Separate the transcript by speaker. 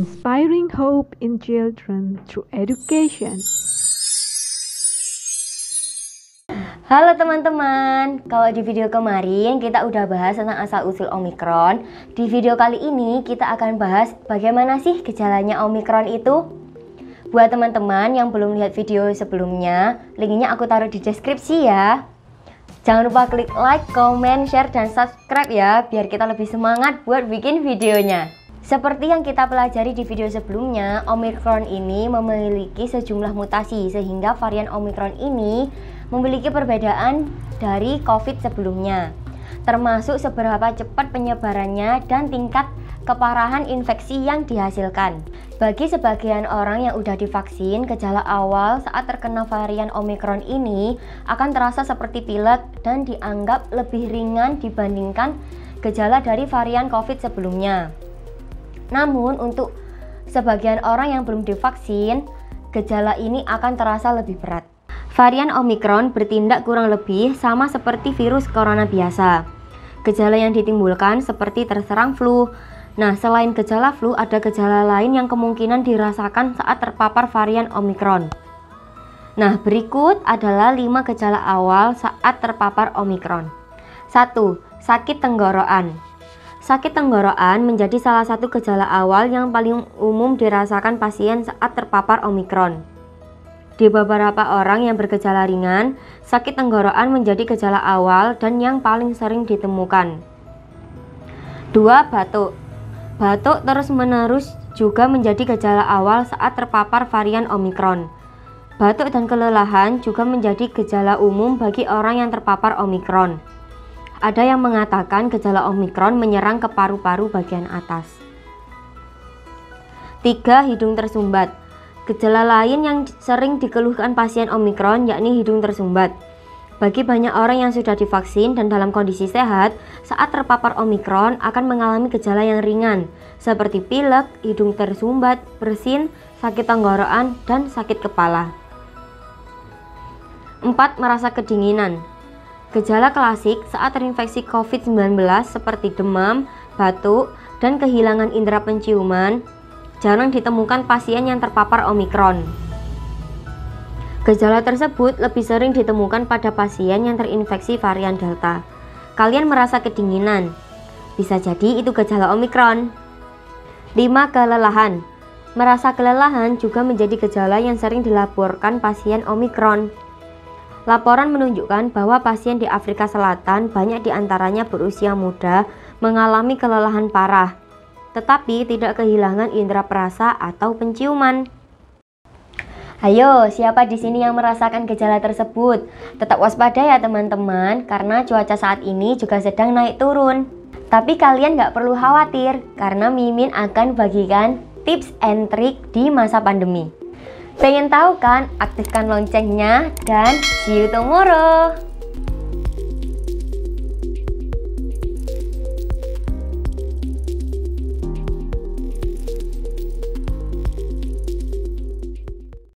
Speaker 1: inspiring hope in children through education.
Speaker 2: Halo teman-teman, kalau di video kemarin kita udah bahas tentang asal-usul Omikron. Di video kali ini kita akan bahas bagaimana sih gejalanya Omikron itu. Buat teman-teman yang belum lihat video sebelumnya, linknya aku taruh di deskripsi ya. Jangan lupa klik like, comment, share, dan subscribe ya, biar kita lebih semangat buat bikin videonya. Seperti yang kita pelajari di video sebelumnya, Omikron ini memiliki sejumlah mutasi sehingga varian Omikron ini memiliki perbedaan dari COVID sebelumnya, termasuk seberapa cepat penyebarannya dan tingkat keparahan infeksi yang dihasilkan. Bagi sebagian orang yang udah divaksin, gejala awal saat terkena varian Omikron ini akan terasa seperti pilek dan dianggap lebih ringan dibandingkan gejala dari varian COVID sebelumnya. Namun untuk sebagian orang yang belum divaksin, gejala ini akan terasa lebih berat. Varian Omikron bertindak kurang lebih sama seperti virus corona biasa. Gejala yang ditimbulkan seperti terserang flu. Nah, selain gejala flu, ada gejala lain yang kemungkinan dirasakan saat terpapar varian Omikron. Nah, berikut adalah 5 gejala awal saat terpapar Omikron. 1. Sakit tenggorokan. Sakit tenggorokan menjadi salah satu gejala awal yang paling umum dirasakan pasien saat terpapar Omikron. Di beberapa orang yang bergejala ringan, sakit tenggorokan menjadi gejala awal dan yang paling sering ditemukan. 2. Batuk. Batuk terus-menerus juga menjadi gejala awal saat terpapar varian Omikron. Batuk dan kelelahan juga menjadi gejala umum bagi orang yang terpapar Omikron. Ada yang mengatakan gejala Omikron menyerang ke paru-paru bagian atas. 3. Hidung tersumbat. Gejala lain yang sering dikeluhkan pasien Omikron yakni hidung tersumbat. Bagi banyak orang yang sudah divaksin dan dalam kondisi sehat, saat terpapar Omikron akan mengalami gejala yang ringan, seperti pilek, hidung tersumbat, bersin, sakit tenggorokan, dan sakit kepala. 4. Merasa kedinginan. Gejala klasik saat terinfeksi COVID-19 seperti demam, batuk, dan kehilangan indera penciuman jarang ditemukan pasien yang terpapar Omikron. Gejala tersebut lebih sering ditemukan pada pasien yang terinfeksi varian Delta. Kalian merasa kedinginan? Bisa jadi itu gejala Omikron. 5. Kelelahan. Merasa kelelahan juga menjadi gejala yang sering dilaporkan pasien Omikron. Laporan menunjukkan bahwa pasien di Afrika Selatan banyak diantaranya berusia muda mengalami kelelahan parah, tetapi tidak kehilangan indera perasa atau penciuman. Ayo, siapa di sini yang merasakan gejala tersebut? Tetap waspada ya teman-teman, karena cuaca saat ini juga sedang naik turun. Tapi kalian gak perlu khawatir, karena Mimin akan bagikan tips and trik di masa pandemi. Pengen tahu kan? Aktifkan loncengnya dan see you tomorrow!